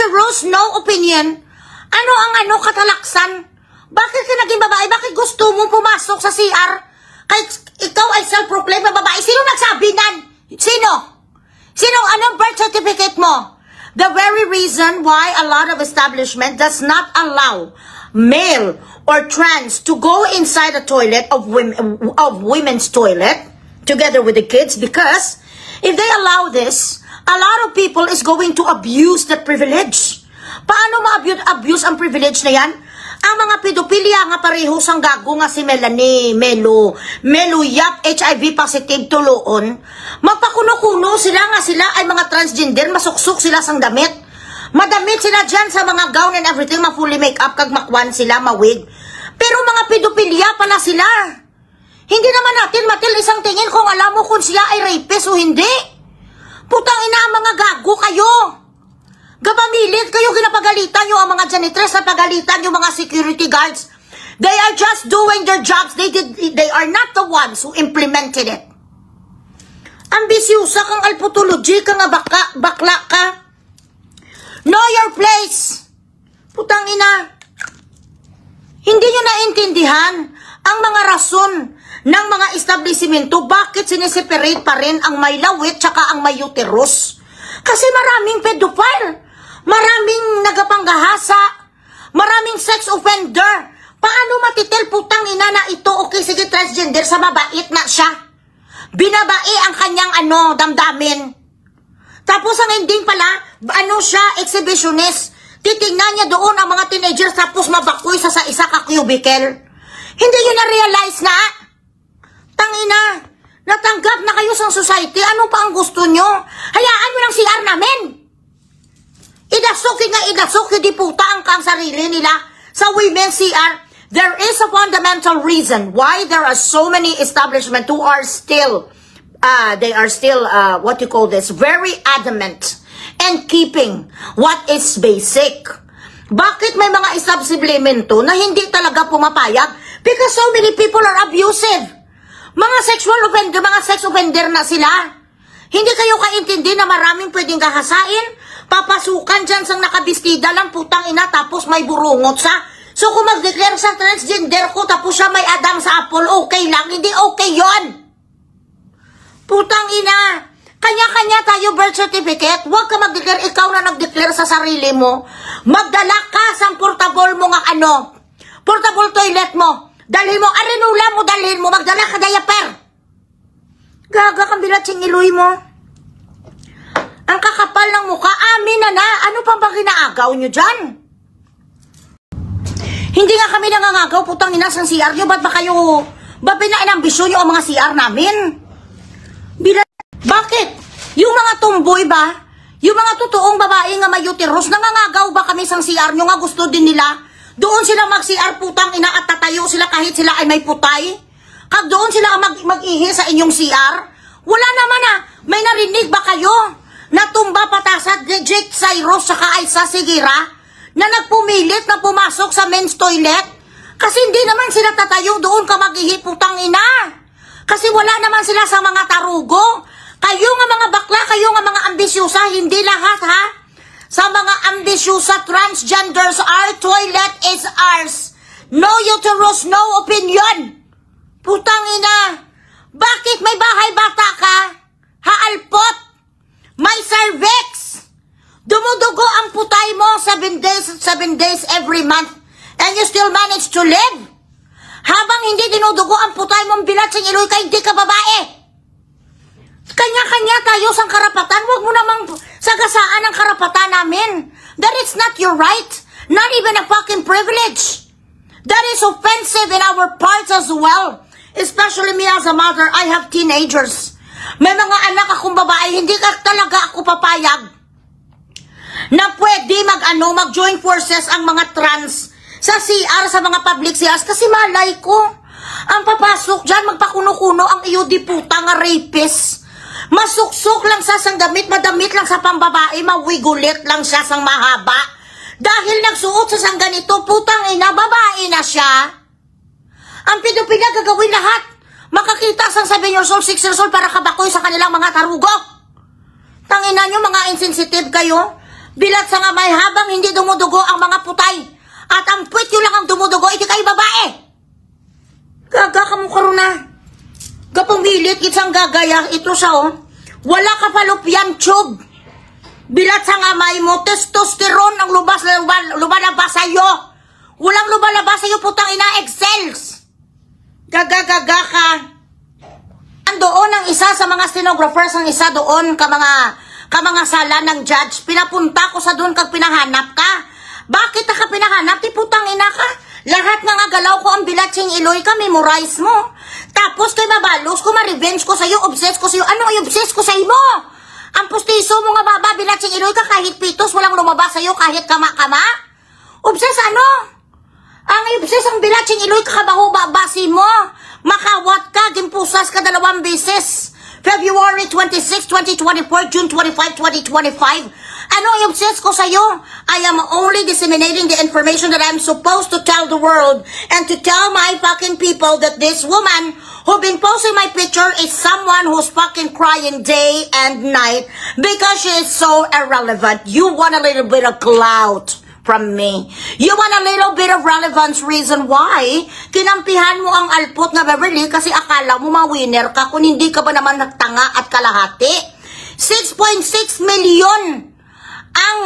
uterus, no opinion. Ano ang katalaksan? Bakit ka naging babae? Bakit gusto mo pumasok sa CR? Kahit ikaw ay self-proclaimed na babae. Sino nagsabi nan? Sino? Anong birth certificate mo? The very reason why a lot of establishment does not allow male or trans to go inside the toilet of women's toilet together with the kids, because if they allow this, a lot of people is going to abuse that privilege. Paano ma-abuse ang privilege na yan? Ang mga pedophilia nga pareho sang gago nga si Melanie, Melo Yap, HIV positive tuloon. Magpakuno-kuno sila nga sila ay mga transgender, masuksok sila sang damit. Madamit sila dyan sa mga gown and everything, ma-fully make-up, kag makwan sila, mawig. Pero mga pedophilia pala sila. Hindi naman natin matil isang tingin kung alam mo kung sila ay rapist o hindi. Putang ina, mga gago kayo. Gabamilit kayo, ginapagalitan nyo ang mga janitress, napagalitan nyo mga security guards. They are just doing their jobs. They are not the ones who implemented it. Ambisyosa kang alputology, kang bakla ka. Know your place. Putang ina. Hindi nyo naintindihan ang mga rason ng mga establishmento bakit siniseparate pa rin ang may lawit tsaka ang may uterus. Kasi maraming pedophile. Maraming nagapanggahasa, maraming sex offender. Paano matitel putang ina na ito, okay, sige, transgender, sa mabait na siya. Binabae ang kanyang damdamin. Tapos ang ending pala, siya, exhibitionist. Titingnan niya doon ang mga teenagers tapos mabakoy sa isa ka cubicle. Hindi yun na-realize na, tangina, natanggap na kayo sa society, ano pa ang gusto nyo? Hayaan mo ng CR namin. Idasuki di puta ang sarili nila sa women's CR. There is a fundamental reason why there are so many establishments who are still, very adamant and keeping what is basic. Bakit may mga establishmento na hindi talaga pumapayag? Because so many people are abusive. Mga sexual offender, mga sex offender na sila. Hindi kayo kaintindi na maraming pwedeng gahasain? Papasukan dyan sang nakabistida lang, putang ina, tapos may burungot sa. So kung mag-declare sa transgender ko, tapos siya may Adam sa apple, okay lang. Hindi okay yon. Putang ina. Kanya-kanya tayo birth certificate. Huwag ka mag-declare, ikaw na nag-declare sa sarili mo. Magdala ka sa portable mo nga portable toilet mo. Dalhin mo, arinula mo, dalhin mo, magdala ka diaper. Gaga kang bilatsing iloy mo. Ang kakapal ng mukha, amin na. Ano pa ba ginaagaw nyo dyan? Hindi nga kami nangangagaw, putang ina sa CR nyo. Ba't pinainambisyon nyo ang mga CR namin? Bakit? Yung mga tumboy ba? Yung mga totoong babae nga may uterus, nangangagaw ba kami sa CR nyo nga gusto din nila? Doon sila mag-CR, putang ina, at tatayo sila kahit sila ay may putay? Kag doon sila mag-ihi sa inyong CR? Wala naman may narinig ba kayo? Natumba patasad ni Jake Cyrus saka Aisa Sigira na nagpumilit na pumasok sa men's toilet? Kasi hindi naman sila tatayo doon ka mag-ihi, putang ina. Kasi wala naman sila sa mga tarugo. Kayo nga mga bakla, kayo nga mga ambisyosa, hindi lahat ha. Sa mga ambisyosa transgenders, our toilet is ours. No uterus, no opinion. Putang ina. Bakit may bahay bata ka? Haalpot. May cervix. Dumudugo ang putay mo 7 days every month. And you still manage to live? Habang hindi dinudugo ang putay mong bilatsing iloy ka, hindi ka babae. Kanya-kanya tayo sa karapatan. Huwag mo namang sagasaan ang karapatan namin. That is not your right. Not even a fucking privilege. That is offensive in our parts as well. Especially me as a mother. I have teenagers. May mga anak akong babae, hindi ka talaga ako papayag na pwede mag-join forces ang mga trans sa CR, sa mga public CRs, kasi malay ko, ang papasok dyan, magpakuno-kuno ang iyo di puta nga rapist. Masuksok lang sa sang damit, madamit lang sa pambabae, mawigulit lang siya sang mahaba. Dahil nagsuot sa sang ganito, putang ina, babae na siya. Ang pedophilia gagawin lahat. Makakita sang 7 years old, 6 years old para kabakoy sa kanilang mga tarugo. Tangina nyo, mga insensitive kayo. Bilat sa nga may habang hindi dumudugo ang mga putay. At ang puwit yun lang ang dumudugo, iti kayo babae. Gaga ka mo karuna. Kapumilit isang gagaya, ito siya oh. Wala ka palupyan tube. Bilat sa nga may mo, testosterone ang lumalabas sa'yo. Walang lumalabas sa'yo, putang ina, excels. Gaga ka. Andoon ang isa sa mga stenographers, ang isa doon ka mga sala ng judge. Pinapunta ko sa doon kag pinahanap ka. Bakit ka pinahanap? Ti putang ina ka. Lahat nga galaw ko ang bilatsing iloy ka, memorize mo. Tapos kay mabalos ko, ma-revenge ko sa'yo, obsess ko sa'yo. Ano ay obsess ko sa'yo mo? Ang pustiso mo nga baba, bilatsing iloy ka, kahit pitos, walang lumabas sa'yo, kahit kama-kama? Obsess ano? Ang obsess ang bilatsing iloy ka, kabaho babasi mo. Makawat ka, gimpusas ka 2 beses. February 26, 2024, June 25, 2025. Ano yung obsess ko sa'yo? I am only disseminating the information that I'm supposed to tell the world and to tell my fucking people that this woman who been posting my picture is someone who's fucking crying day and night because she is so irrelevant. You want a little bit of clout from me. You want a little bit of relevance reason why kinampihan mo ang alpot na Beverly kasi akala mo ma-winner ka kung hindi ka ba naman nagtanga at kalahati. 6.6 million ang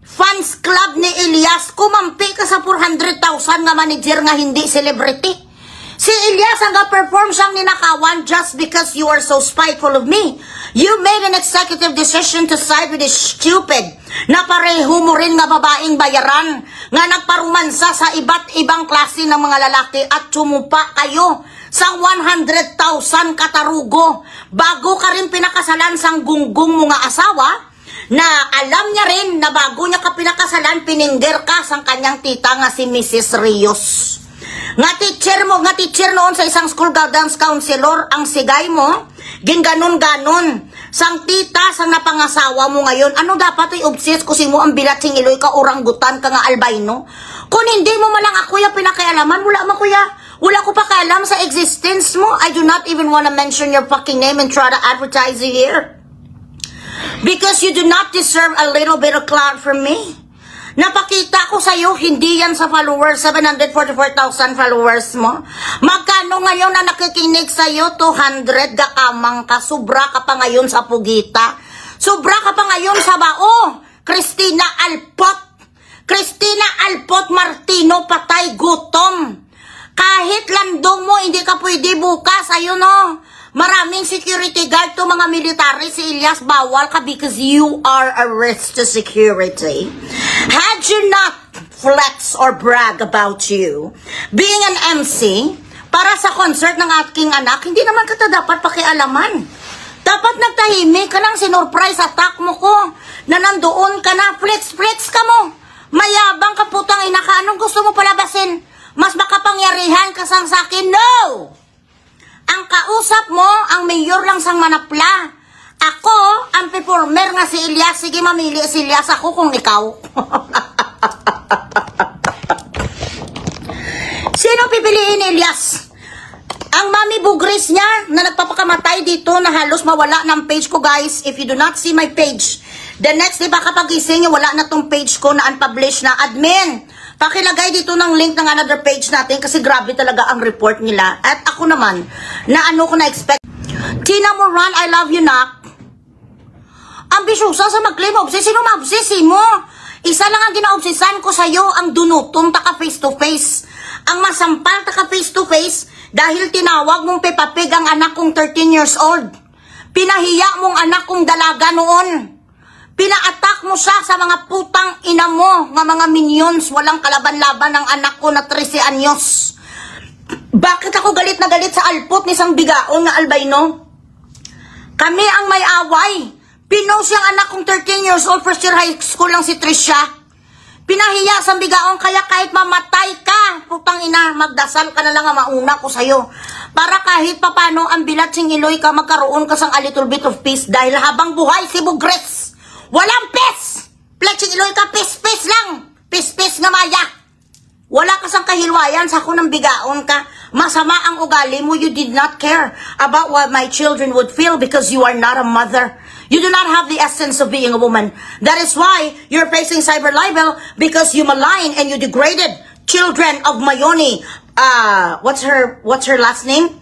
fans club ni Elias. Kumampi ka sa 400,000 nga manager nga hindi celebrity. Si Elias ang perform siyang ninakawan just because you are so spiteful of me. You made an executive decision to side with this stupid na pareho mo rin nga babaeng bayaran nga nagparumansa sa iba't ibang klase ng mga lalaki at sumupa kayo sa 100,000 katarugo bago ka rin pinakasalan sang gunggong mga asawa na alam niya rin na bago niya ka pinakasalan pininger ka sang kanyang tita nga si Mrs. Rios. Nga teacher noon sa isang school guidance counselor, ang sigay mo, ginganon-ganon. Sang tita, sang napangasawa mo ngayon, ano dapat ay obsess kasi mo ang bilatsing iloy ka, oranggutan ka nga albino? Kung hindi mo malang ako yung pinakialaman, wala ko pa kaalam sa existence mo. I do not even want to mention your fucking name and try to advertise you here. Because you do not deserve a little bit of clout from me. Napakita ko sa'yo, hindi yan sa followers, 744,000 followers mo. Magkano ngayon na nakikinig sa'yo? 200 gakamang ka. Sobra ka pa ngayon sa pugita. Sobra ka pa ngayon sa bao. Christina Alpot Martino, patay gutom. Kahit landong mo, hindi ka pwede bukas. Ayun o. Maraming security guard to mga military. Si Elias bawal ka because you are a risk to security. Had you not flex or brag about you being an MC para sa concert ng aking anak, hindi naman kita dapat pakialaman. Dapat nagtahimik ka ng sinurprise attack mo ko na nandoon ka na, flex ka mo. Mayabang ka putang ina ka. Anong gusto mo palabasin? Mas makapangyarihan ka sang sakin? No! Ang kausap mo, ang mayor lang sang manapla. Ako, ang performer nga si Elias. Sige, mamili si Elias ako kung ikaw. Sino pipiliin ni Elias? Ang mami bugris niya na nagpapakamatay dito na halos mawala ng page ko, guys. If you do not see my page, the next day baka pagising wala na tong page ko na unpublished na. Admin, pakilagay dito ng link ng another page natin kasi grabe talaga ang report nila. At ako naman, na ano ko na-expect. Tina Moran, I love you, nak. Ambisyosa sa mag-claim obsess. Sino ma-obsessi mo? Isa lang ang gina-obsessan ko sa'yo, ang dunutong taka face-to-face. Ang masampal taka face-to-face dahil tinawag mong pepapig ang anak kong 13 years old. Pinahiya mong anak kong dalaga noon. Pina-attack mo siya sa mga putang ina mo, nga mga minions, walang kalaban-laban ng anak ko na 13 anyos. Bakit ako galit na galit sa alpot ni sang bigaon nga albino? Kami ang may away. Pinost yung anak kong 13 years old, first year high school lang si Trisha. Pinahiya sa bigaon, kaya kahit mamatay ka, putang ina, magdasal ka na lang ang mauna ko sa'yo. Para kahit papano ang bilatsing iloy ka, magkaroon ka sang a little bit of peace dahil habang buhay si Bugres. Walang pes! Bilatsing iloy ka, pes lang. Pes nga maya. Wala ka sang kahilwayan sa ako ng bigaon ka. Masama ang ugali mo, you did not care about what my children would feel because you are not a mother. You do not have the essence of being a woman. That is why you're facing cyber libel, because you malign and you degraded children of Mayoni. What's her last name?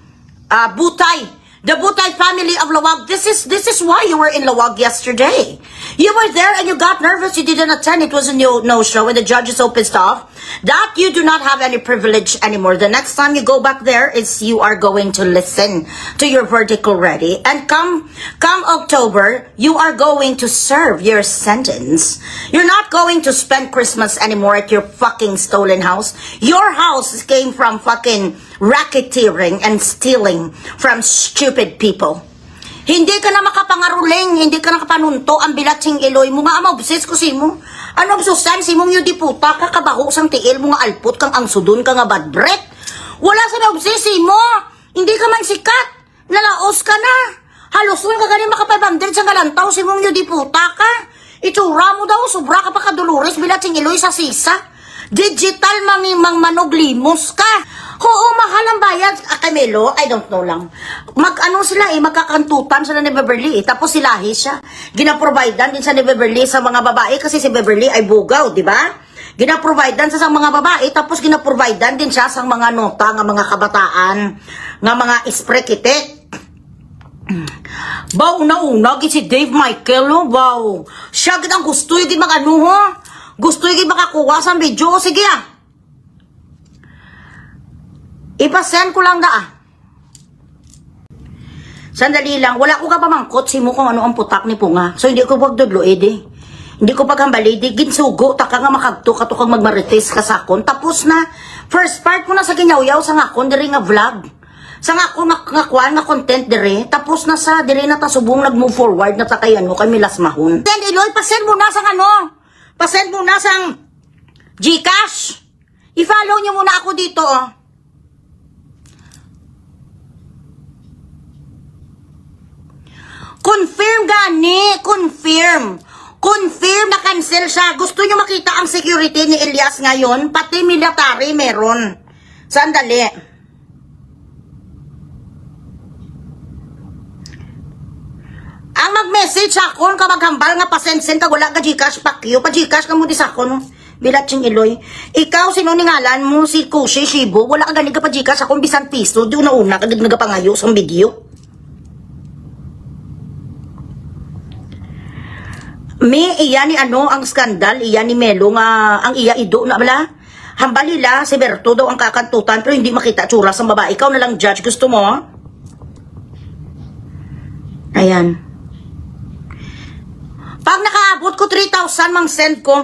Butay. The Butay family of Lawag. This is why you were in Lawag yesterday. You were there and you got nervous. You didn't attend. It was a no-show and the judge is so pissed off that you do not have any privilege anymore. The next time you go back there is you are going to listen to your verdict already. And come October, you are going to serve your sentence. You're not going to spend Christmas anymore at your fucking stolen house. Your house came from fucking racketeering and stealing from stupid people. Hindi ka na makapangaruling, hindi ka na kapanunto ang bilatsing iloy mo nga maobses ko simo. Ano obsusan simo yung diputa ka kabaho sang tiil mo nga alpot kang ang sudon ka nga bad breath. Wala sa naobses simo. Hindi ka man sikat. Nalaos ka na. Halos ka gani makapabandel sa galantaw simo yung diputa ka. Itsura mo daw, sobra ka pa kadulores bilatsing iloy sa sisa. Digital mang manog limos ka. Oo, mahal ang bayad. Camelo, I don't know lang. Magkakantutan sila ni Beverly. Tapos silahi siya. Ginaprovidean din sa ni Beverly sa mga babae kasi si Beverly ay bugaw, di ba? Ginaprovidean sa mga babae tapos ginaprovidean din siya sa mga nota ng mga kabataan, ng mga isprekitek. Baw, una-una, si Dave Michael, oh, baw. Siya ang gusto yung mag-ano, ho? Gusto yung makakuha sa video. Sige, ipasend ko lang Sandali lang. Wala ko ka pamangkot. Simo kung ano ang putak ni Punga. So, hindi ko pagdudloid eh. Hindi ko paghambalid eh. Ginsugo. Taka nga makagto. Kato kang magmarites ka sa akon. Tapos na. First part ko na sa ginyaw-yaw sa ngakon. Diri nga vlog. Sa ngakon ngakuan nga content diri. Tapos na sa diri na tasubong nag-move forward na takayan mo kay Milas Mahon. Then, Iloy, pasend mo na sa ano. Pasend mo na sa Gcash. I-follow nyo muna ako dito, oh. Confirm gani, confirm. Confirm na cancel siya. Gusto nyo makita ang security ni Elias ngayon? Pati military meron. Sandali. Ang mag-message akon, kamaghambal nga pasensen ka, wala ka Gcash, pakyo. Pa Gcash ka mo di sa akon. Bilatsing Iloy. Ikaw, sino ni ngalan mo? Si Kushi Shibo. Wala ka gani ka pa Gcash akon, bisan piso. Di una-una, kadig nagapangayo sa video. May iya ni ano ang skandal, iya ni Melo nga ang iya ido na bala. Hambalila si Berto daw ang kakantutan pero hindi makita tsura sa babae. Ikaw na lang judge, gusto mo? Ayan. Pag nakaabot ko 3,000 mang send ko.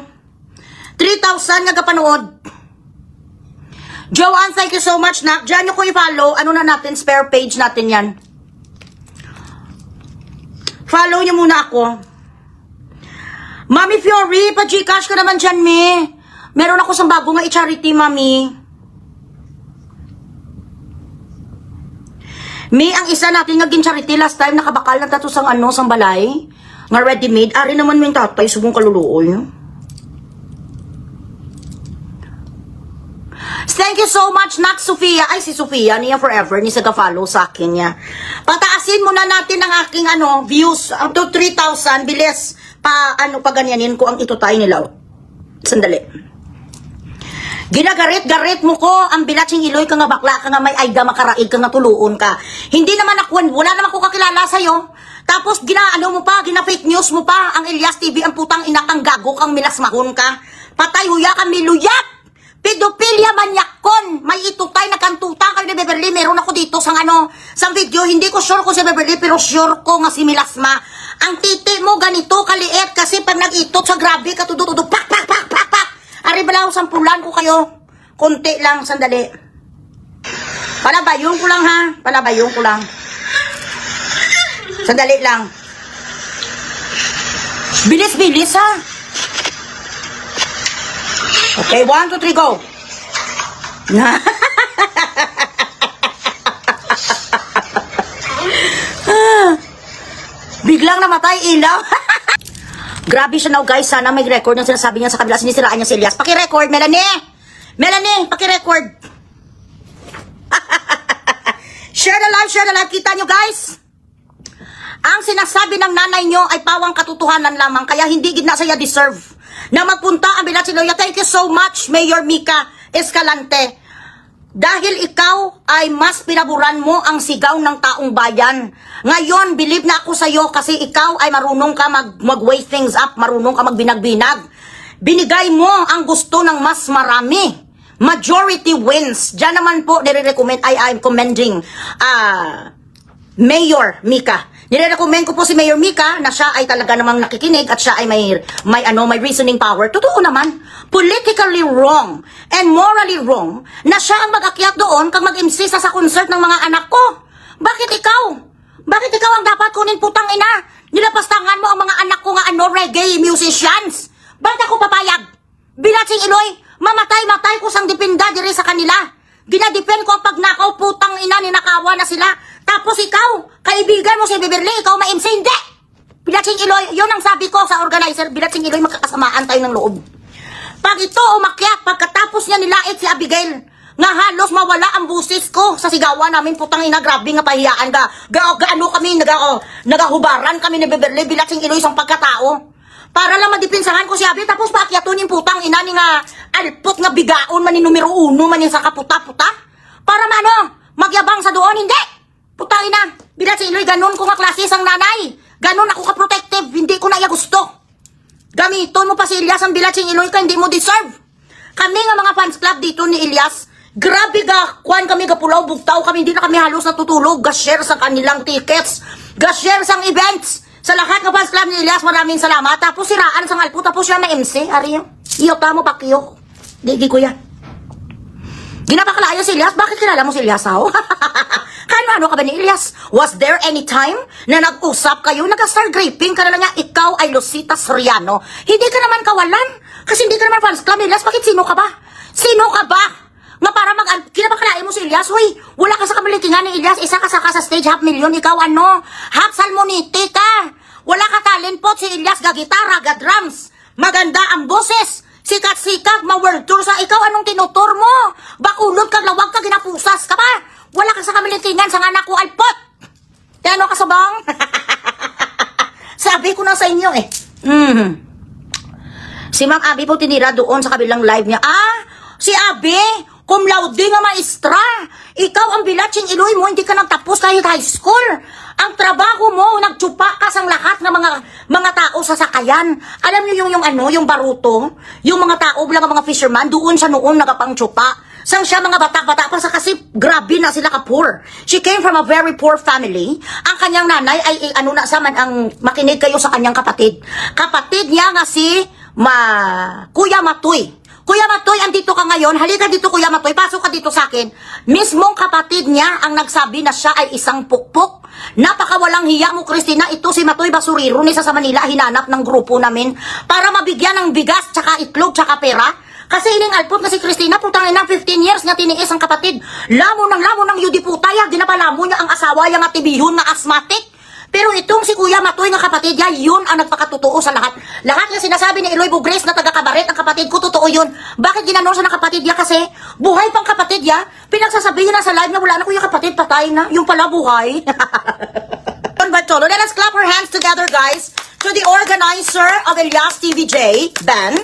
3,000 nga kapanood. Joanne, thank you so much na. Diyan nyo ko i-follow. Ano na natin, spare page natin yan. Follow nyo muna ako. Mami Fiori, pa-Gcash ka naman dyan, mi. Meron ako sa bago nga i-charity, mami. Mi, ang isa natin nga gin-charity last time, nakabakal na tato sang ano, sang balay. Nga ready-made. Ari naman mo yung tatay, subong kaluluoy. Thank you so much, Nak Sofia. Ay, si Sofia, niya forever, ni saga-follow sa akin niya. Pataasin muna natin ang aking ano, views up to 3,000, bilis. Paganyanin ko ang itutay nila. Sandali. Ginagarit-garit mo ko ang bilatsing Iloy ka nga bakla ka nga may ayda makaraig ka nga tuluon ka. Hindi naman ako, wala naman ko kakilala sa'yo. Tapos gina-ano mo pa, gina-fake news mo pa ang Elias TV, ang putang inakang gago kang Milas Mahon ka. Patay huya ka miluyat. Pedophilia manyakon. May itutay na kantuta ka ni Beverly. Meron ako dito sang ano, sang video. Hindi ko sure ko si Beverly pero sure ko nga si Milasma. Ang titi mo ganito kaliit kasi pag nag-itot sa grabe katudo-tudo pak pak pak pak pak. Ari balaw sampulan ko kayo. Konti lang, sandali. Palabayon ko lang ha. Palabayon ko lang. Sandali lang. Bilis-bilis ha. Okay, 1, 2, 3, go. Biglang namatay ilaw. Grabe siya now guys. Sana may record ng sinasabi niya sa kabila. Sinisiraan niya si Elias. Paki-record, Melanie. Melanie, paki-record. Share the live, share the live. Kita nyo guys. Ang sinasabi ng nanay nyo ay pawang katotohanan lamang, kaya hindi gid na saya deserve na magpunta ang Bilatsinloya. Thank you so much, Mayor Mika Escalante. Dahil ikaw ay mas pinaburan mo ang sigaw ng taong bayan. Ngayon, believe na ako sa'yo kasi ikaw ay marunong ka mag-weigh things up, marunong ka magbinag-binag. Binigay mo ang gusto ng mas marami. Majority wins. Diyan naman po, nire-recommend, I'm commending Mayor Mika. Nire-recommend ko po si Mayor Mika na siya ay talaga namang nakikinig at siya ay may reasoning power. Totoo naman, politically wrong and morally wrong na siya ang mag-akyat doon kang mag-MC sa concert ng mga anak ko. Bakit ikaw? Bakit ikaw ang dapat kunin, putang ina? Nilapastangan mo ang mga anak ko nga reggae musicians. Bakit ako papayag? Bilatsing Iloy, mamatay-matay ko sang dipinda diri sa kanila. Ginadipend ko ang pagnakaw, putang ina, ninakawa na sila. Tapos ikaw, kaibigan mo si Beverly, ikaw ma-MC, hindi! Bilatsing Iloy, yun ang sabi ko sa organizer, Bilatsing Iloy, magkakasamaan tayo ng loob. Pag ito umakyat, pagkatapos niya nilait si Abigail, nga halos mawala ang busis ko sa sigawan namin, putang ina, grabe nga pahiyaan ka. Gaano kami, nagahubaran kami ni Beverly, Bilatsing Iloy, isang pagkatao. Para lang madipinsahan ko si Abi, tapos paakyatunin putang ina ni nga alpot nga bigaon man ni numero 1 man yung sa kaputa-puta. Para mano, magyabang sa doon, hindi! Putang ina, Bilatsing Iloy, ganun ko nga klase sang nanay. Ganun ako ka-protective, hindi ko na iya gusto. Gamiton mo pa si Elias ang Bilatsing Iloy ka, hindi mo deserve. Kami nga mga fans club dito ni Elias, grabe ga, kuhan kami gapulaw, bugtaw kami, hindi na kami halos natutulog, ga-share sa kanilang tickets, ga-share sang events. Sa lahat ng fans club ni Elias, maraming salamat. Tapos siraan sang alpo, tapos siya na MC, ariyo. Iyota mo pakiyok. Digi ko yan. Ginapakalayo si Elias, bakit kilala mo si Elias, how? Ano ka ba ni Elias? Was there any time na nag-usap kayo, nag-star gripping ka na lang niya, ikaw ay Lucita Soriano? Hindi ka naman kawalan, kasi hindi ka naman fans club ni Elias, bakit sino ka ba? Sino ka ba? Nga para kinapakalain mo si Elias, huy, wala ka sa kamilikingan ni Elias, isa ka sa stage, 500,000, ikaw ano? Half salmonite ka! Wala ka talent po si Elias, ga-gitara, ga-drums, maganda ang boses, sikat-sikat, ma-world tour sa ikaw, anong tinutur mo? Bakulod ka, lawag ka, ginapusas ka ba? Wala ka sa kamilitingan sa anak ko, alpot! Tiyano ka sa bang? Sabi ko na sa inyo eh. Si Ma'am Abby po tinira doon sa kabilang live niya. Si Abby, cum laude nga maestra. Ikaw ang Bilatsing Iloy mo, hindi ka nagtapos kahit high school. Ang trabaho mo, nagtsupa ka sa lahat ng mga tao sa sakayan. Alam niyo yung baruto, yung mga tao bilang mga fisherman, doon siya noon nagapangtsupa. Sang siya mga bata-bata pa sa kasi grabe na sila ka-poor. She came from a very poor family. Ang kanyang nanay ay ang makinig kayo sa kanyang kapatid. Kapatid niya nga si Kuya Matoy. Kuya Matoy, andito ka ngayon. Halika dito, Kuya Matoy. Pasok ka dito sa akin. Mismong kapatid niya ang nagsabi na siya ay isang pukpok. Napakawalang hiya mo, Christina. Ito si Matoy Basuriro ni sa Manila. Hinanap ng grupo namin para mabigyan ng bigas, tsaka itlog, tsaka pera. Kasi ining alpot na si Christina, putang ina, 15 years nga tiniis ang kapatid. Lamo ng yudi putaya, ginapalamo niya ang asawa, yung atibihon na asthmatic. Pero itong si Kuya Matoy nga kapatid niya, yun ang nagpakatotoo sa lahat. Lahat nga sinasabi ni Eloy Bugres na taga-kabaret ang kapatid ko, totoo yun. Bakit ginanon siya ng kapatid niya? Kasi buhay pang kapatid niya, pinagsasabihin na sa live na wala na Kuya kapatid, patay na. Yung pala buhay. Let us clap our hands together, guys, to the organizer of Elias TVJ, Ben,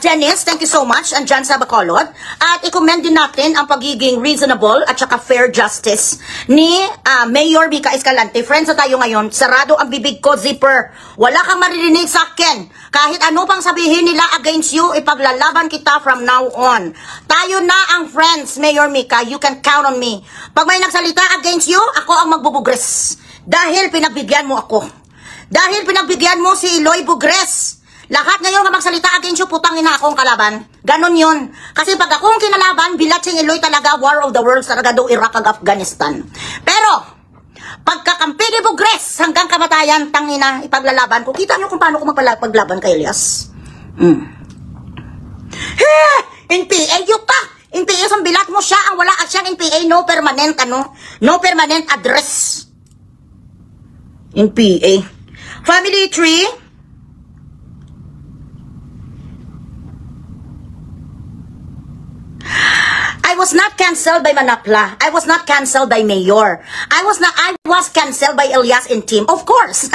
Dennis, thank you so much, and Jan Sabacolod. At i-commend din natin ang pagiging reasonable at saka fair justice ni Mayor Mika Escalante. Friends na tayo ngayon, sarado ang bibig ko, zipper. Wala kang maririnig sa akin. Kahit ano pang sabihin nila against you, ipaglalaban kita from now on. Tayo na ang friends, Mayor Mika. You can count on me. Pag may nagsalita against you, ako ang magbubugres. Dahil pinagbigyan mo ako. Dahil pinagbigyan mo si Eloy Bugres. Lahat ngayon ka magsalita against you, putangin na akong kalaban. Ganon yun. Kasi pag akong kinalaban, Bilatsing Iloy talaga, War of the Worlds talaga do Iraq ag Afghanistan. Pero, pagkakampi ni Bugres, hanggang kamatayan, tangina, ipaglalaban ko. Kita nyo kung paano ko magpaglaban kay Elias. NPA, yuta! NPA, ang bilat mo siya, ang wala at siyang NPA, no permanent address. NPA. Family tree. I was not canceled by Manapla. I was not canceled by Mayor. I was canceled by Elias and team. Of course.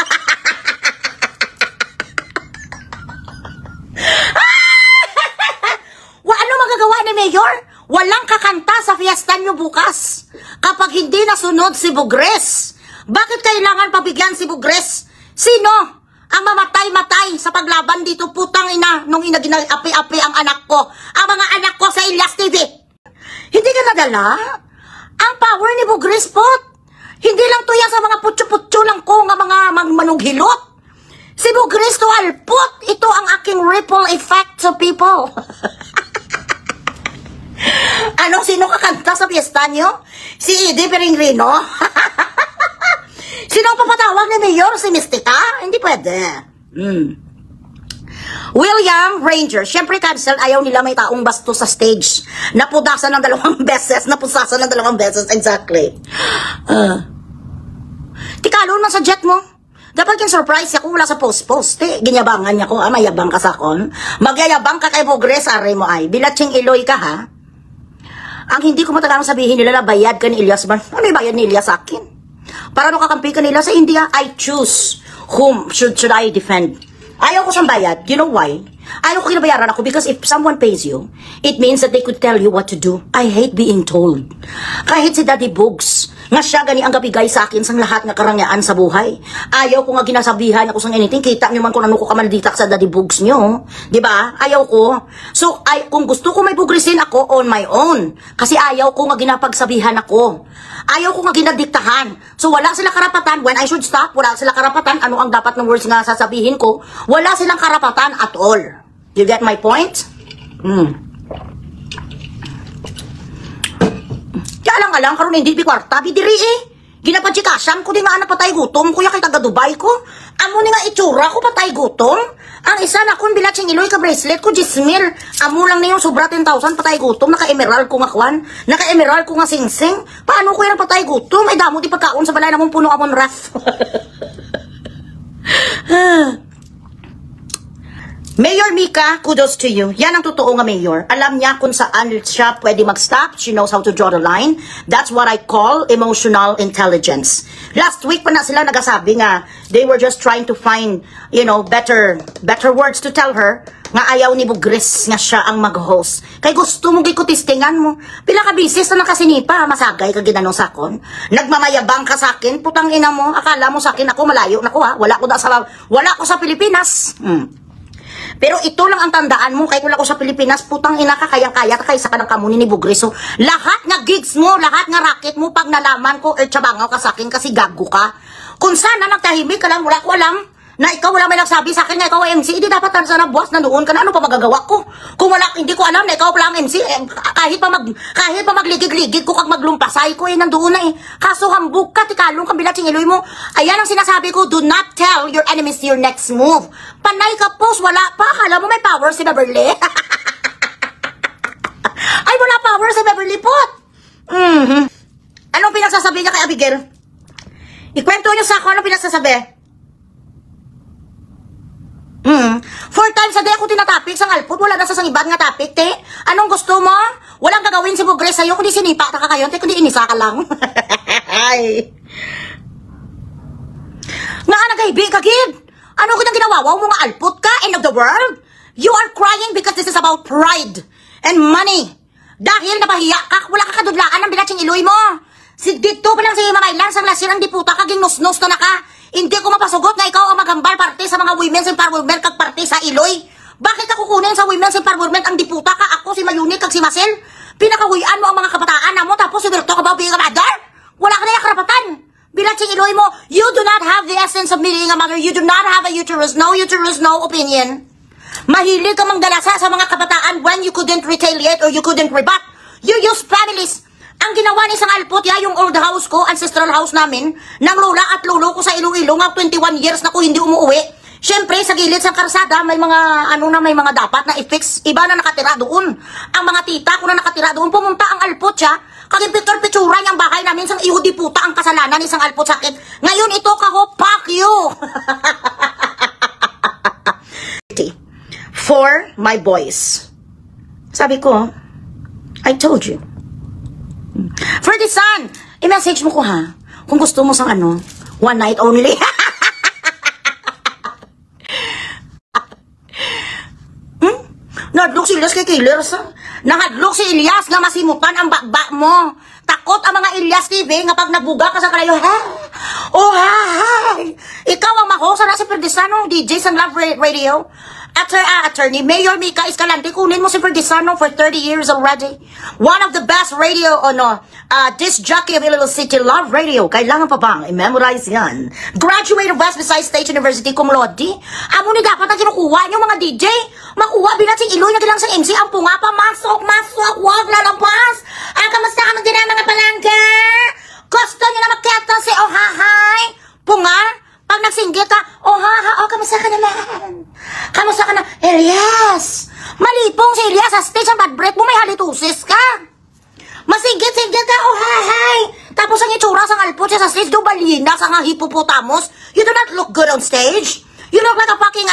Ano magagawa ni Mayor? Walang kakanta sa fiesta nyo bukas kapag hindi nasunod si Bugres. Bakit kailangan pabigyan si Bugres? Sino ang mamatay-matay sa paglaban dito, putang ina, nung inaginapi-api ang anak ko, ang mga anak ko sa Elias TV? Hindi ka nadala? Ang power ni Bugres, pot. Hindi lang to yan sa mga putyo-putyo lang ko nga mga manughilot. Si Bugres to alpot. Ito ang aking ripple effect to people. Ano, sino kakanta sa fiesta nyo? Si Edie Perengrino? Sino ang papatawag ni Mayor? Si Mystica? Hindi pwede. William Ranger, syempre cancel, ayaw nila may taong basto sa stage. Napudasan ng 2 beses, napusasan ng 2 beses, exactly. Tikalo na sa jet mo. Dapat yung surprise ako, wala sa post-post. Ginyabangan niya ko, mayabang ka sa kon. Magyayabang ka kay Bugres, aray mo ay. Bilatsing iloy ka, ha? Ang hindi ko matagang sabihin nila na bayad ka ni Elias ba? Ano yung bayad ni Elias sa akin? Para nung kakampi ka nila sa India, I choose whom should I defend. Ayaw ko siyang bayad. You know why? Ayaw ko kinabayaran ako because if someone pays you, it means that they could tell you what to do. I hate being told. Kahit si Daddy Bugs, nga siya gani ang gabigay sa akin sang lahat nga karangyaan sa buhay. Ayaw ko nga ginasabihan ako sang anything. Kita nyo man kung ano ko kamalditak sa Daddy Bugs nyo. Diba? Ayaw ko. So, kung gusto ko may bugrisin ako on my own. Kasi ayaw ko nga ginapagsabihan ako. Ayaw ko nga ginadiktahan. So, wala sila karapatan when I should stop. Wala sila karapatan. Ano ang dapat ng words nga sasabihin ko? Wala silang karapatan at all. You get my point? Kaya alang-alang karon hindi bikwarta, bidiri eh. Ginapadjikasan ko di nga anak patay gutom, kuya kay taga Dubai ko. Amo ni nga itsura ko patay gutom. Ang isa na kung bilatsing iloy ka bracelet ko, Jismil. Amo lang na yung sobra 10,000 patay gutom, naka-emerald ko nga kwan, naka-emerald ko nga singsing. Paano ko yung patay gutom? Ay damo di pagkaon sa balay namong puno amon ref. Mayor Mika, kudos to you. Yan ang totoo nga mayor. Alam niya kung saan siya pwede mag-stop. She knows how to draw the line. That's what I call emotional intelligence. Last week pa na sila nagasabi nga they were just trying to find, you know, better words to tell her nga ayaw ni Bugres nga siya ang mag-host. Kay gusto mo gikutistingan mo. Pila ka bisis na nakasinipa, masagay ka ginanong sakon. Nagmamayabang ka sa akin, putang ina mo. Akala mo sa akin ako malayo na ko ha. Wala ko sa Pilipinas. Pero ito lang ang tandaan mo, kahit wala ko sa Pilipinas, putang ina ka, kayang-kaya ka kaysa ka ng kamunin ni Bugres. So, lahat nga gigs mo, lahat nga racket mo, pag nalaman ko, tsabangaw ka sa akin kasi gago ka. Kung sana nagtahimik ka lang, wala ko alam, na ikaw wala may nagsabi sa akin na ikaw ay MC, hindi dapat sana buwas na doon ka na, ano pa magagawa ko? Kung wala, hindi ko alam na ikaw pala ang MC, kahit pa magligig-ligig ko kag maglumpasay ko, nandoon na eh. Kaso hambog ka, tikalong ka, bilatsing iloy mo. Ayan ang sinasabi ko, do not tell your enemies your next move. Panay ka post, wala pa, akala mo may power si Beverly. Ay, wala power si Beverly pot. Anong pinagsasabi niya kay Abigail? Ikwento niyo sa ako, anong pinagsasabi? 4 times a day ako tinatapik sa alpot. Wala na sa sangiban nga topic, te. Anong gusto mo? Walang gagawin si Bugres sa'yo kundi sinipa na ka kayo, te, kundi inisa ka lang. Ay. Nga nagaibi ka, Gib. Ano kung ginawawaw mo nga alpot ka? End of the world? You are crying because this is about pride and money. Dahil nabahiya ka, wala ka kadudlaan ng bilatsing iloy mo. Si dito pa lang si Mamaylan sang lasir ang diputa kaging nus-nus na naka. Hindi ko mapasugot na ikaw ang magambal parte sa mga women's empowerment kag parte sa iloy. Bakit ako kukunin sa women's empowerment ang diputa ka? Ako si Mayuni kag si Marcel. Pinakahuyan mo ang mga kabataan na mo tapos si Berto ka ba being a mother? Wala ka na yung karapatan. Bilatsing iloy mo, you do not have the essence of being a mother. You do not have a uterus, no opinion. Mahilig ka manggalasa sa mga kabataan when you couldn't retaliate or you couldn't rebut. You use families. Ang ginawa ni isang alpot, yung old house ko, ancestral house namin, ng lola at lolo ko sa Iloilo, nga 21 years na ko hindi umuwi. Siyempre, sa gilid sa karsada, may mga, may mga dapat na i-fix. Iba na nakatira doon. Ang mga tita ko na nakatira doon, pumunta ang alpot siya, kaging picture-picture yung bahay namin, sang ihudi puta ang kasalanan ni isang alpot sakit. Ngayon, ito ka ho, fuck you! For my boys. Sabi ko, I told you. Ferdisan, i-message mo ko ha. Kung gusto mo sang ano, one night only. Nadlok si Elias kay Killers. Nakadlok si Elias nga masimutan ang bakba mo. Takot ang mga Elias TV nga pag nabuga ka sa kalayo, ha? Oh, hi! Ikaw ang mahosa na si Ferdisano, DJ sa Love Radio. Attorney Mayor Mika Escalante, kunin mo si Ferdisano for 30 years already. One of the best radio, disc jockey of Iloilo City, Love Radio. Kailangan pa bang i-memorize yan? Graduate of West Visayas State University, cum laude. Amo ni dapat ang kinukuha niyo mga DJ. Makuha binat sing Iloy na gilang sa MC. Ang punga pa, masok, wag lalabas. Kamusta ka magdina mga palangga? Gusto niyo na magkita si Ohahay? Punga? Pag nagsinggit ka, kamusta ka naman? Kamusta ka na? Elias! Malipong si Elias sa stage ang bad breath mo, may halitusis ka. Masinggit-singgit ka, hay! Tapos ang itsura sa alpot siya sa stage, dubalina sa nga hippopotamus. You do not look good on stage. You look like a fucking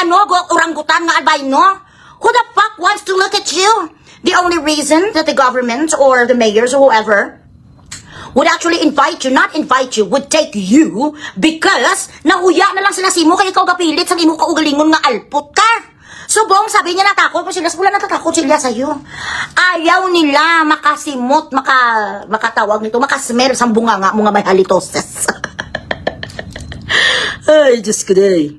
orangutan nga albino. Who the fuck wants to look at you? The only reason that the government or the mayors or whoever would actually not invite you, would take you because nahuya na lang sila simo kaya ikaw gapilit sa imo kaugalingon nga alpot ka. Subong, sabi niya natakot pa sila, wala natatakot sila sa'yo. Ayaw nila makasimot, makatawag nito, makasmell sa bunganga mga may halitoses. Ay, Diyos ko day.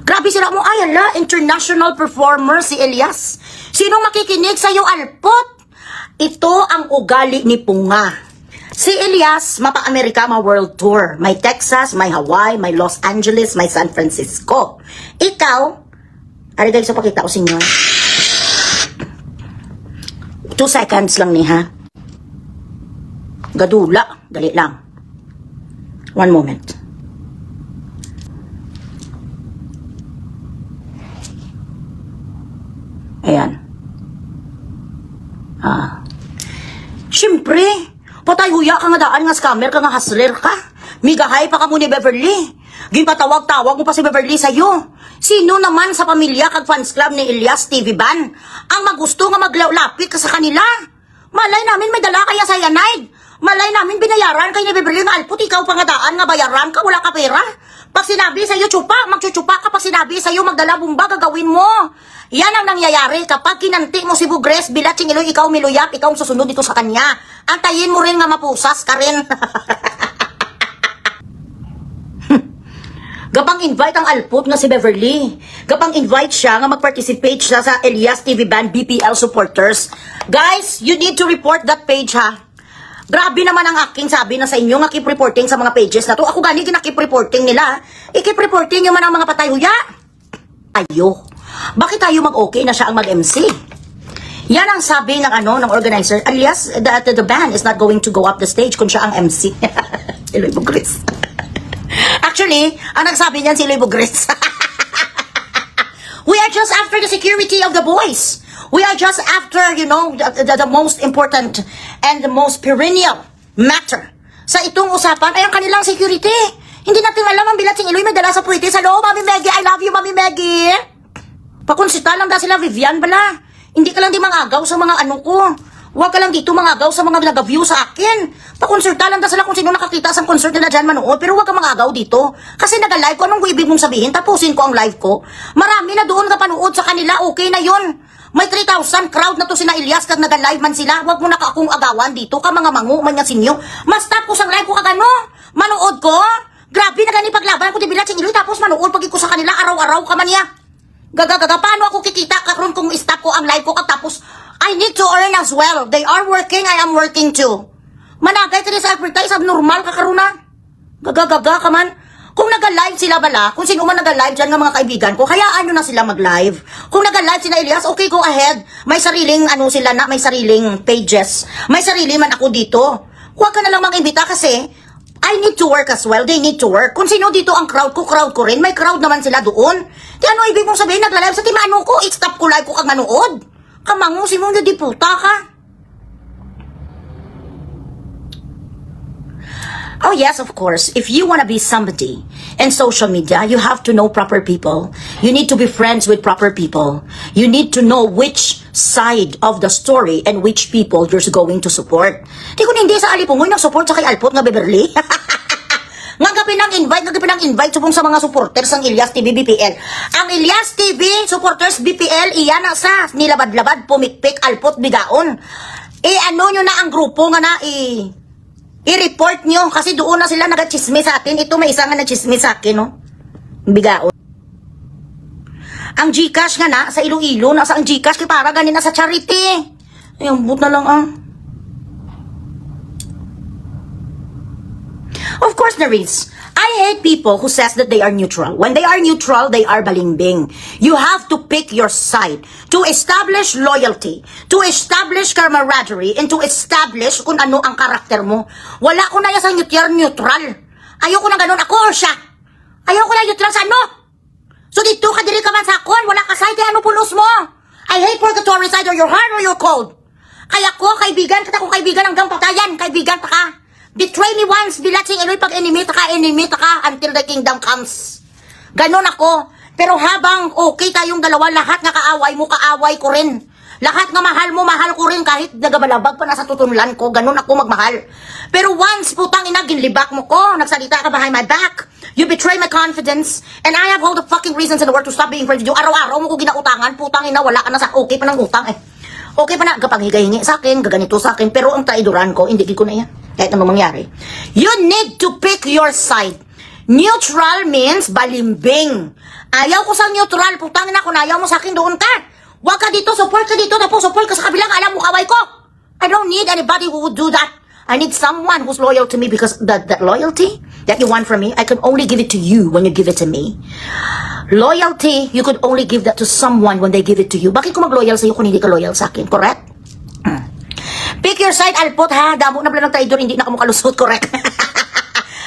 Grabe sila mo, ay ala, international performer si Elias. Sinong makikinig sa'yo alpot? Ito ang ugali ni Punga. Si Elias, mapa-Amerika, ma-world tour. May Texas, may Hawaii, may Los Angeles, may San Francisco. Ikaw, ari guys, so pakita ko sa inyo. 2 seconds lang ni ha. Gadula, dali lang. 1 moment. Ayan. Siyempre, patayuya ka nga daan nga scammer ka nga hustler ka. Migahay pa ka mo ni Beverly. Ginpatawag-tawag mo pa si Beverly sa'yo. Sino naman sa pamilya kag fans club ni Elias TV Ban ang magusto nga maglapit ka sa kanila? Malay namin may dala kaya sa yanay. Malay namin binayaran kay ni Beverly nga alput, ikaw pa nga daan nga bayaran ka, wala ka pera. Pag sinabi sa'yo tsupa, magtsupa ka. Pag sinabi sa'yo magdala bumba, gagawin mo. Yan ang nangyayari kapag kinanti mo si Bugres, bilat sing Iloy, ikaw miluyap, ikaw ang susunod dito sa kanya. Antayin mo rin nga mapusas ka rin. Gapang invite ang alput nga si Beverly. Gapang invite siya nga mag-participate siya sa Elias TV Band BPL supporters. Guys, you need to report that page ha. Grabe naman ang aking sabi na sa inyo nga keep reporting sa mga pages na to. Ako gani kinakip reporting nila. I-keep reporting nyo man ang mga patay huya. Ayo. Bakit tayo mag-okay na siya ang mag-MC? Yan ang sabi ng ng organizer. Alias, the band is not going to go up the stage kung siya ang MC. Iloy Bugres. Actually, ang nagsabi niyan si Iloy Bugres. We are just after the security of the boys. We are just after, the most important and the most perennial matter. Sa itong usapan ay ang kanilang security. Hindi natin alam ang bilat sing Iloy may dala sa puwete. Hello, Mami Meggie. I love you, Mami Meggie. Pakunsita lang da sila, Vivian bala. Hindi ka lang di mangagaw sa mga ko. Huwag ka lang dito mangagaw sa mga nag-view sa akin. Pakonsulta lang da sila kung sino nakakita sa concert nila dyan manood. Pero huwag ka mangagaw dito. Kasi nag-live ko. Anong ibig mong sabihin? Tapusin ko ang live ko. Marami na doon ka panood sa kanila. Okay na yun. May 3,000 crowd na to sina Elias kag nag-live man sila. Huwag mo na akong agawan dito. Ka mga mangu, man nga sinyo. Mas tapos ang live ko kagano. Manood ko. Grabe na gani paglaban ko di bilat sing Iloy. Tapos manood pag ko sa kanila. Araw-araw ka man niya. Gaga, paano ako kikita karon kung stop ko ang live ko tapos I need to earn as well. They are working, I am working too. Managay tali sa advertise, abnormal ka karon na. Gaga ka man. Kung nag-live sila bala, kung sino man nag-live dyan ng mga kaibigan ko, hayaan nyo na sila mag-live. Kung nag-live sila Elias, okay, go ahead. May sariling sila na, may sariling pages. May sarili man ako dito. Huwag ka na lang mag-imbita kasi I need to work as well. They need to work. Kung sino dito ang crowd ko rin. May crowd naman sila doon. Di ano ibig mong sabihin, nagla-live sa timano ko, i-stop ko live ko kang manood. Kamango, si mong di puta ka. Oh yes, of course. If you want to be somebody in social media, you have to know proper people. You need to be friends with proper people. You need to know which side of the story and which people you're going to support. Di ko hindi sa alipungoy nag-support sa kay Alpot nga Beverly. Nga gabi ng invite subong sa mga supporters ng Ilyas TV BPL. Ang Ilyas TV supporters BPL, iyan na sa nilabad-labad, pumikpik, Alpot, bigaon. Ano nyo na ang grupo nga na i-report nyo kasi doon na sila nag-chismis sa atin. Ito may isa nga nag-chismis sa akin, no? Bigaon. Ang Gcash nga na sa Iloilo, nasa ang Gcash kay para ganin na sa charity. Ayun, but na lang Of course, Nerys, I hate people who says that they are neutral. When they are neutral, they are balimbing. You have to pick your side to establish loyalty, to establish camaraderie, and to establish kung ano ang karakter mo. Wala ko na yan sa neutral. Ayoko na ganun. Ako or siya. Ayoko na neutral sa ano. So dito ka diri ka man sa akon. Wala ka side. Ano pulos mo? I hate purgatory side or you're hard or you're cold. Kaya ko, kaibigan, kita ko kaibigan hanggang patayan. Kaibigan pa ka. Betray me once, bilatsing eloy pag enemy ta ka until the kingdom comes. Ganon ako. Pero habang okay tayong dalawa, lahat nga kaaway mo, kaaway ko rin. Lahat nga mahal mo, mahal ko rin kahit nagabalabag pa nasa tutunlan ko. Ganon ako magmahal. Pero once, putang ina, ginlibak mo ko, nagsalita ka behind my back, you betray my confidence, and I have all the fucking reasons in the world to stop being friends with you. Araw-araw mo ko ginautangan, putang ina, wala ka na sa okay pa ng utang Okay pa na, kapag higa-hingi sa akin, gaganito sa akin, pero ang traidoran ko, hindi ko na yan. Kahit anong mangyari. You need to pick your side. Neutral means balimbing. Ayaw ko sa neutral, putang ina, kung ayaw mo sa akin, doon ka. Huwag ka dito, support ka dito, tapos support ka sa kabilang, alam mo, kaway ko. I don't need anybody who would do that. I need someone who's loyal to me because that loyalty that you want from me, I can only give it to you when you give it to me. Loyalty, you could only give that to someone when they give it to you. Bakit ko mag-loyal sa'yo kung hindi ka loyal sa akin? Correct? Pick your side, Alpot, ha? Damo na pala ng traidor, hindi na ka makalusot, correct?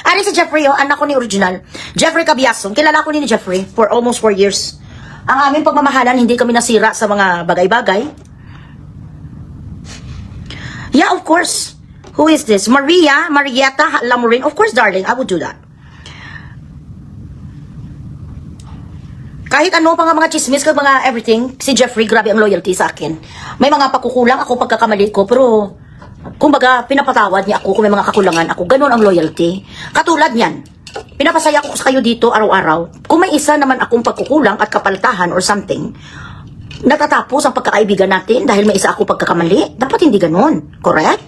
Ano si Jeffrey, anak ko ni original. Jeffrey Cabiason. Kilala ko ni Jeffrey for almost 4 years. Ang aming pagmamahalan, hindi kami nasira sa mga bagay-bagay. Yeah, of course. Who is this? Marietta Lamorin. Of course, darling, I would do that. Kahit ano pa nga mga chismis, mga everything, si Jeffrey, grabe ang loyalty sa akin. May mga pakukulang ako pagkakamali ko, pero kumbaga, pinapatawad niya ako kung may mga kakulangan ako. Ganun ang loyalty. Katulad niyan, pinapasaya ko sa kayo dito araw-araw. Kung may isa naman akong pagkukulang at kapaltahan or something, natatapos ang pagkakaibigan natin dahil may isa akong pagkakamali. Dapat hindi ganun. Correct?